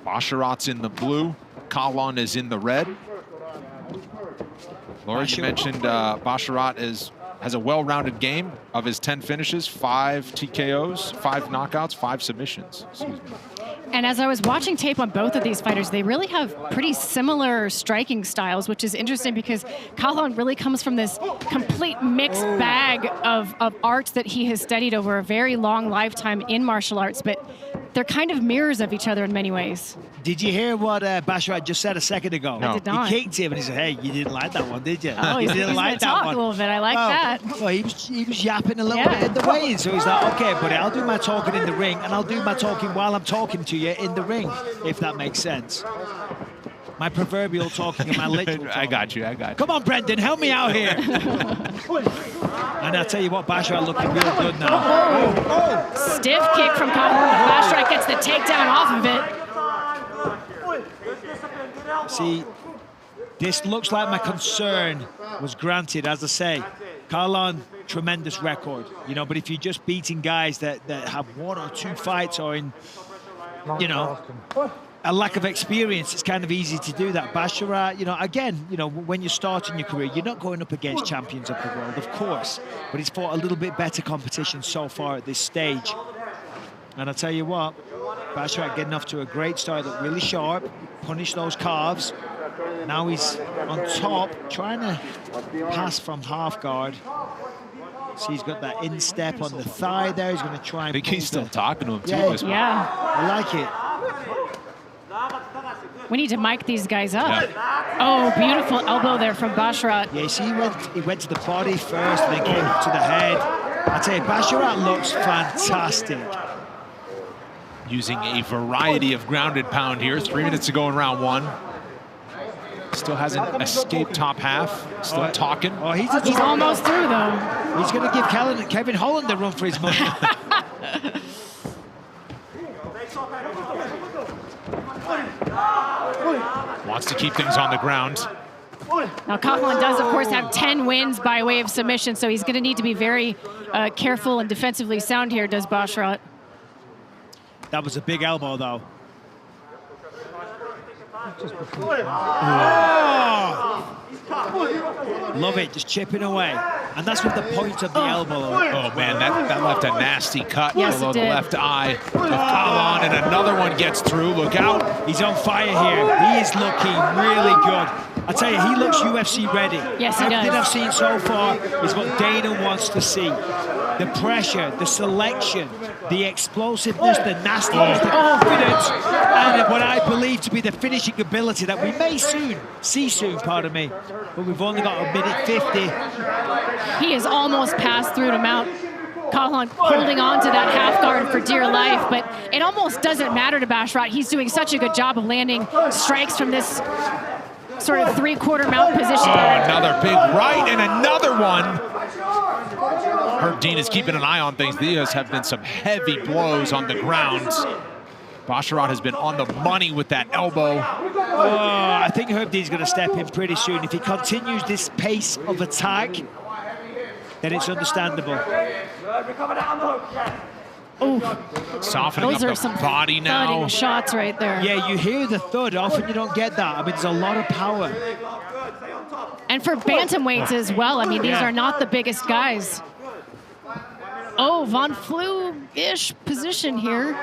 Basharat's in the blue. Kalon is in the red. Laura, you mentioned Basharat has a well-rounded game. Of his 10 finishes, 5 TKOs, 5 knockouts, 5 submissions. Excuse me. And as I was watching tape on both of these fighters, they really have pretty similar striking styles, which is interesting because Kalon really comes from this complete mixed bag of arts that he has studied over a very long lifetime in martial arts, but they're kind of mirrors of each other in many ways. Did you hear what Basharat just said a second ago? No. I did not. He kicked him and he said, hey, you didn't like that one, did you? Oh, you didn't like that one. A little bit. I like that. Well, he was yapping a little bit in the weigh-in, so he's like, okay, buddy, I'll do my talking in the ring, and I'll do my talking while I'm talking to you in the ring, if that makes sense. My proverbial talking and my literal talking. I got you. Come on, Brendan, help me out here. And I'll tell you what, Basharat looking real good now. Stiff kick from Kalon. Basharat gets the takedown off of it. See, this looks like my concern was granted. As I say, Kalon, tremendous record, you know, but if you're just beating guys that have 1 or 2 fights or in, you know, a lack of experience, it's kind of easy to do that. Basharat, you know, again, you know, when you're starting your career, you're not going up against champions of the world, of course, but he's fought a little bit better competition so far at this stage. And I'll tell you what, Basharat getting off to a great start, looked really sharp, punished those calves. Now he's on top, trying to pass from half guard. So he's got that instep on the thigh there. He's going to try and... I think he's still talking to him, too. Yeah. I like it. We need to mic these guys up. Yeah. Oh, beautiful elbow there from Basharat. Yeah, see, he went to the body first, and then came to the head. I tell you, Basharat looks fantastic. Using a variety of grounded pound here. 3 minutes to go in round 1. Still hasn't escaped top half. Still talking. Oh, he's almost through, though. He's going to give Kevin Holland a run for his money. Wants to keep things on the ground. Now, Kalon does, of course, have 10 wins by way of submission, so he's going to need to be very careful and defensively sound here, does Basharat. That was a big elbow, though. Love it, just chipping away. And that's with the point of the elbow. Oh, man, that left a nasty cut below the left eye of Kalon, and another one gets through. Look out. He's on fire here. He is looking really good. I tell you, he looks UFC ready. Yes, he does. Everything I've seen so far is what Dana wants to see. The pressure, the selection, the explosiveness, the nastiness, the confidence, and what I believe to be the finishing ability that we may see soon, pardon me. But we've only got a minute 50. He has almost passed through to mount. Kalon holding on to that half guard for dear life, but it almost doesn't matter to Basharat. He's doing such a good job of landing strikes from this sort of 3/4 mount position. Oh, another big right and another one. Herb Dean is keeping an eye on things. These have been some heavy blows on the ground. Basharat has been on the money with that elbow. Oh, I think Herb Dean's going to step in pretty soon. If he continues this pace of attack, then it's understandable. Oh, softening those up are the some body now. Shots right there. Yeah, you hear the thud. Often you don't get that. I mean, there's a lot of power. And for bantamweights as well. I mean, these are not the biggest guys. Oh, Von Flue-ish position here.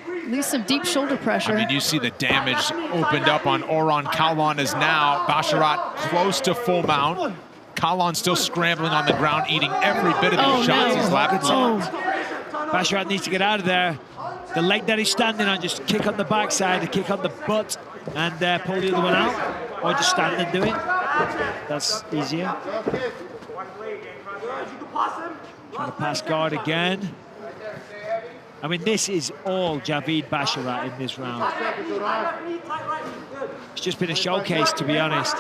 At least some deep shoulder pressure. I mean, you see the damage opened up on Oran. Kalon is now Basharat close to full mount. Kalon still scrambling on the ground, eating every bit of these shots he's left. Basharat needs to get out of there. The leg that he's standing on, just kick on the backside, a kick on the butt, and pull the other one out. Or just stand and do it. That's easier. Trying to pass guard again. I mean, this is all Jawid Basharat in this round. It's just been a showcase, to be honest.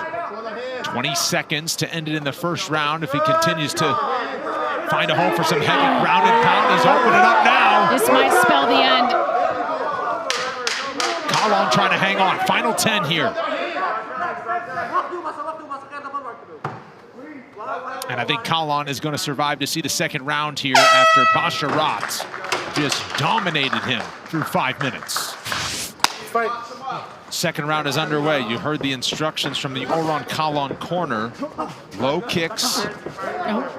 20 seconds to end it in the first round. If he continues to find a hole for some heavy ground and pound, he's opening up now. This might spell the end. Kalon trying to hang on. Final 10 here. And I think Kalon is going to survive to see the second round here after Basharat just dominated him through 5 minutes. Fight. Second round is underway. You heard the instructions from the Oran Kalon corner. Low kicks.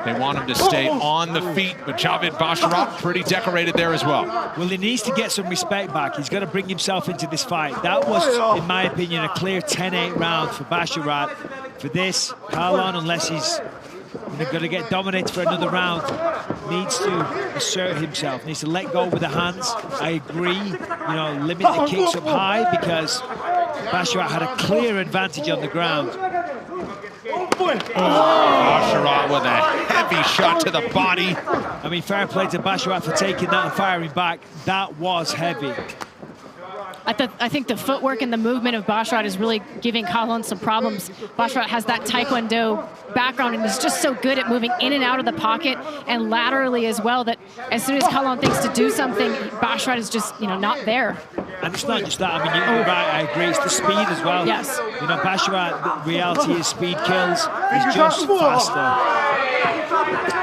They want him to stay on the feet, but Jawid Basharat pretty decorated there as well. Well, he needs to get some respect back. He's got to bring himself into this fight. That was, in my opinion, a clear 10-8 round for Basharat. For this, Kalon, unless he's going to get dominated for another round, needs to assert himself, needs to let go with the hands. I agree, you know, limit the kicks up high, because Basharat had a clear advantage on the ground. Basharat with a heavy shot to the body. I mean, fair play to Basharat for taking that and firing back. That was heavy. I think the footwork and the movement of Basharat is really giving Kalon some problems. Basharat has that Taekwondo background and is just so good at moving in and out of the pocket and laterally as well, that as soon as Kalon thinks to do something, Basharat is just, you know, not there. And it's not just that. I mean, you're right, I agree. It's the speed as well. Yes. You know, Basharat, the reality is speed kills. He's just faster.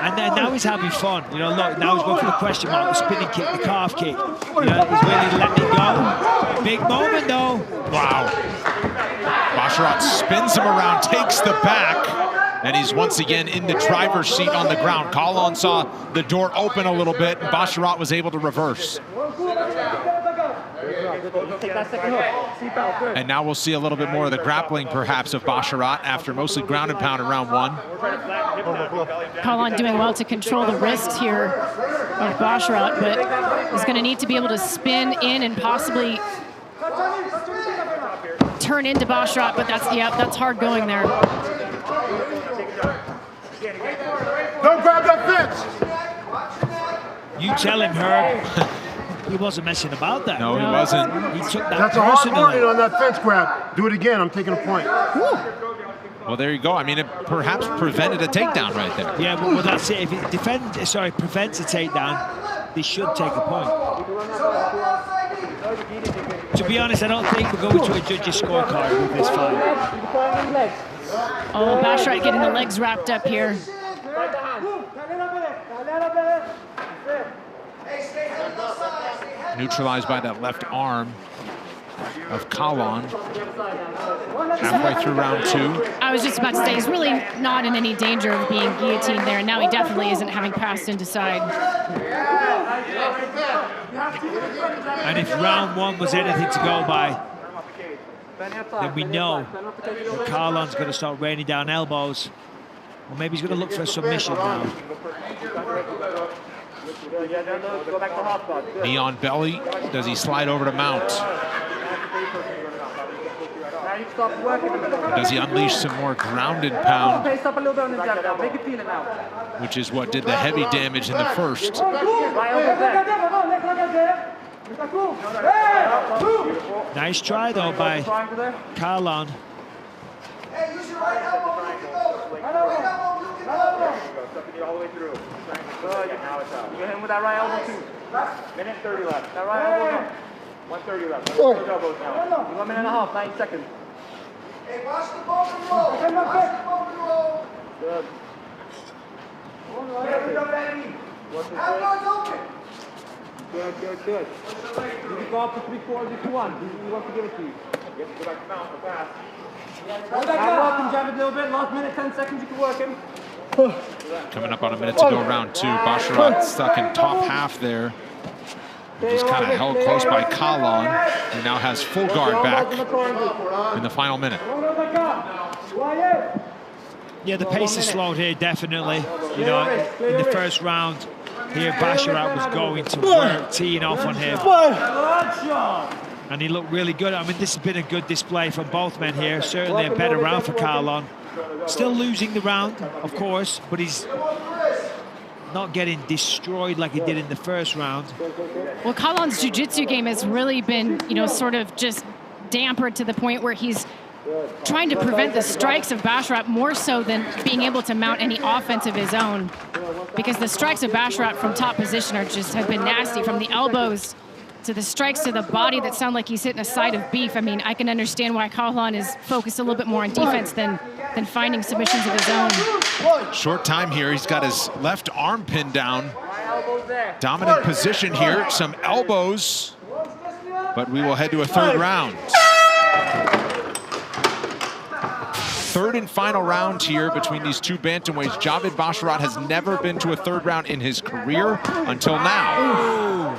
And then now he's having fun. You know, look, now he's going for the question mark, the spinning kick, the calf kick. You know, he's really letting it go. Big moment, though. Wow. Basharat spins him around, takes the back, and he's once again in the driver's seat on the ground. Kalon saw the door open a little bit, and Basharat was able to reverse. And now we'll see a little bit more of the grappling, perhaps, of Basharat after mostly ground and pound in round one. Kalon doing well to control the wrist here of Basharat, but he's going to need to be able to spin in and possibly turn into Basharat, but that's hard going there. Don't grab that fence! You tell him, Herb. He wasn't messing about that. No, he wasn't. He took that That's a hard personally. warning on that fence grab. Do it again, I'm taking a point. Well, there you go. I mean, it perhaps prevented a takedown right there. Yeah, well, that's it. If it prevents a takedown, they should take a point. To be honest, I don't think we're going to a judge's scorecard with this fight. Oh, Basharat getting the legs wrapped up here. Neutralized by that left arm of Kalon. Halfway through round two. I was just about to say, he's really not in any danger of being guillotined there, and now he definitely isn't, having passed into side. And if round one was anything to go by, then we know that Kalon's going to start raining down elbows. Or maybe he's going to look for a submission now. Knee on belly. Does he slide over to mount? Does he unleash some more ground and pound? Which is what did the heavy damage in the first. Nice try, though, by Kalon. All the way through. Good. You hit him with that right elbow too. Minute 30 left. That right elbow no. 130 left. Let's go elbows now. 1 minute and a half, 9 seconds. Hey, watch the ball roll. Watch the ball roll. Good. Have guards open. Good. You can go up to 3/4 if you want. We want to give it to you. You have to go back to mount for pass. Work him, Jawid, a little bit. Last minute, 10 seconds, you can work him. Coming up on a minute to go round two. Basharat stuck in top half there. Just kind of held close by Kalon. He now has full guard back in the final minute. Yeah, the pace is slowed here, definitely. You know, in the first round here, Basharat was going to work, teeing off on him. And he looked really good. I mean, this has been a good display from both men here. Certainly a better round for Kalon. Still losing the round, of course, but he's not getting destroyed like he did in the first round. Well, Kalon's jiu-jitsu game has really been, you know, sort of just dampered to the point where he's trying to prevent the strikes of Basharat more so than being able to mount any offense of his own. Because the strikes of Basharat from top position have been nasty, from the elbows to the strikes to the body that sound like he's hitting a side of beef. I mean, I can understand why Kalon is focused a little bit more on defense than finding submissions of his own. Short time here. He's got his left arm pinned down. Dominant position here, some elbows, but we will head to a third round. Third and final round here between these two bantamweights. Jawid Basharat has never been to a third round in his career until now. Ooh.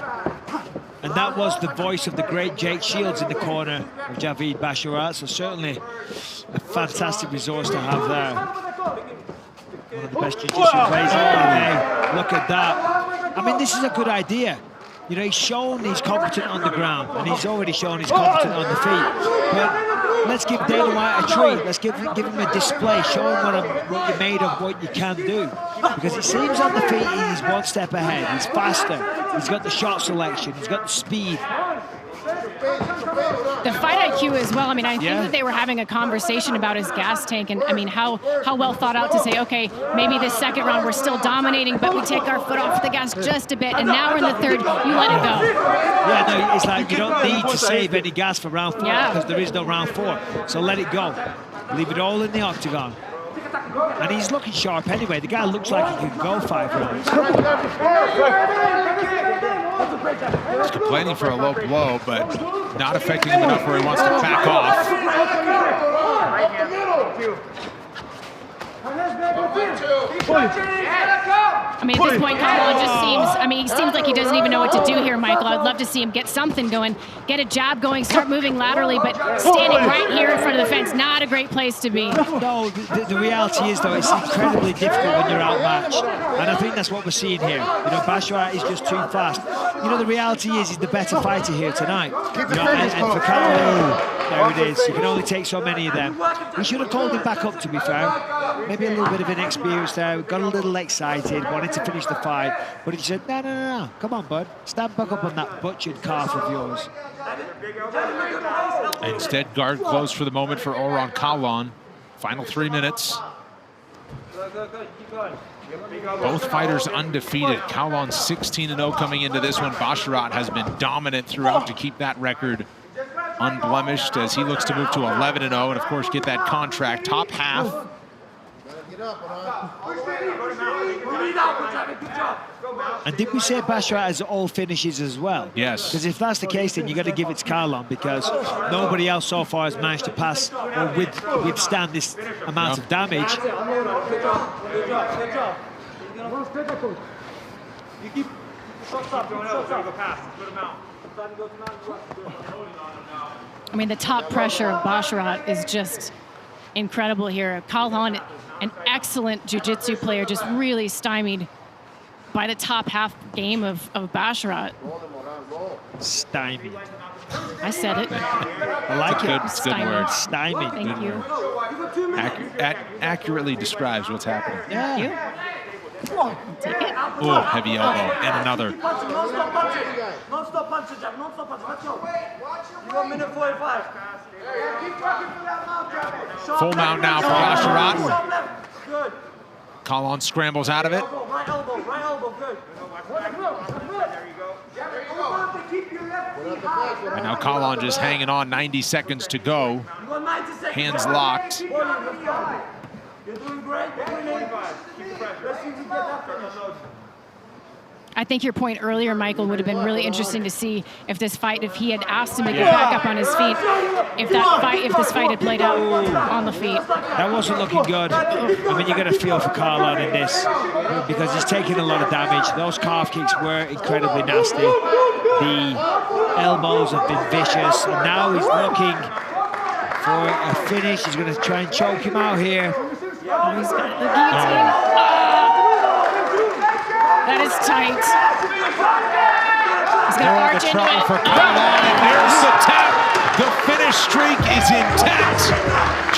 And that was the voice of the great Jake Shields in the corner of Jawid Basharat, so certainly a fantastic resource to have there. One of the best jiu-jitsu players in the MMA. Look at that. I mean, this is a good idea. You know, he's shown he's competent on the ground, and he's already shown he's competent on the feet. But let's give Dana White a treat. Let's give him a display, show him what you're made of, what you can do. Because it seems on the feet he's one step ahead. He's faster. He's got the shot selection. He's got the speed. The fight IQ as well. I mean, I think that they were having a conversation about his gas tank, and I mean, how well thought out to say, okay, maybe this second round we're still dominating, but we take our foot off the gas just a bit, and now we're in the third, you let it go. Yeah, no, it's like you don't need to save any gas for round 4 because there is no round 4. So let it go. Leave it all in the octagon. And he's looking sharp anyway. The guy looks like he can go 5 rounds. He's complaining for a low blow, but not affecting him enough where he wants to back off. I mean, at this point, Colin just seems, I mean, he seems like he doesn't even know what to do here, Michael. I'd love to see him get something going, get a jab going, start moving laterally, but standing right here in front of the fence, not a great place to be. No, the reality is, though, it's incredibly difficult when you're outmatched. And I think that's what we're seeing here. You know, Basharat is just too fast. You know, the reality is he's the better fighter here tonight. You know, and for Colin, there it is. You can only take so many of them. We should have called him back up, to be fair. Maybe a little bit of inexperience there. Got a little excited, wanted to finish the fight. But he said, no. Come on, bud. Stand back up on that butchered calf of yours. Instead, guard closed for the moment for Orhan Kalon. Final 3 minutes. Both fighters undefeated. Kalon 16-0 coming into this one. Basharat has been dominant throughout to keep that record unblemished as he looks to move to 11-0 and, of course, get that contract. Top half. And did we say Basharat has all finishes as well? Yes. Because if that's the case, then you got to give it to Kalon, because nobody else so far has managed to pass or withstand this amount of damage. I mean, the top pressure of Basharat is just incredible here. Kalon, an excellent jiu-jitsu player, just really stymied by the top half game of Basharat. Stymied. I said it. I like it. It's a good word. Stymied. Thank you. Accurately describes what's happening. Thank you. Take it. Oh, heavy elbow. And another. Non-stop punches, Jack. Non-stop punches. Let's go. You got minute 45. Full mount now for Basharat. Good. Kalon scrambles out of it. Right elbow, good. And now Kalon just hanging on, 90 seconds to go. Hands locked. You're doing great. Let's see if we get that finish. I think your point earlier, Michael, would have been really interesting to see if this fight, if he had asked him to get back up on his feet, if this fight had played out on the feet. That wasn't looking good. I mean, you got to feel for Kalon in this, because he's taking a lot of damage. Those calf kicks were incredibly nasty. The elbows have been vicious, and now he's looking for a finish. He's going to try and choke him out here. Oh, he's got the guillotine. That is tight. He's got arch into it. For Kalon, and there's the tap. The finish streak is intact.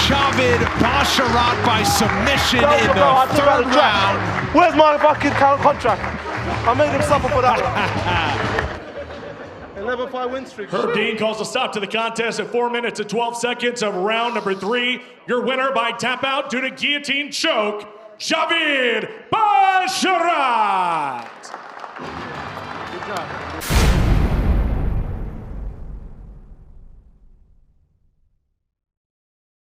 Jawid Basharat by submission in the third round. Where's my fucking contract? I made him suffer for that one. 11-5 win streak. Herb Dean calls a stop to the contest at 4 minutes and 12 seconds of round number 3. Your winner by tap out due to guillotine choke, Jawid Basharat. Good job.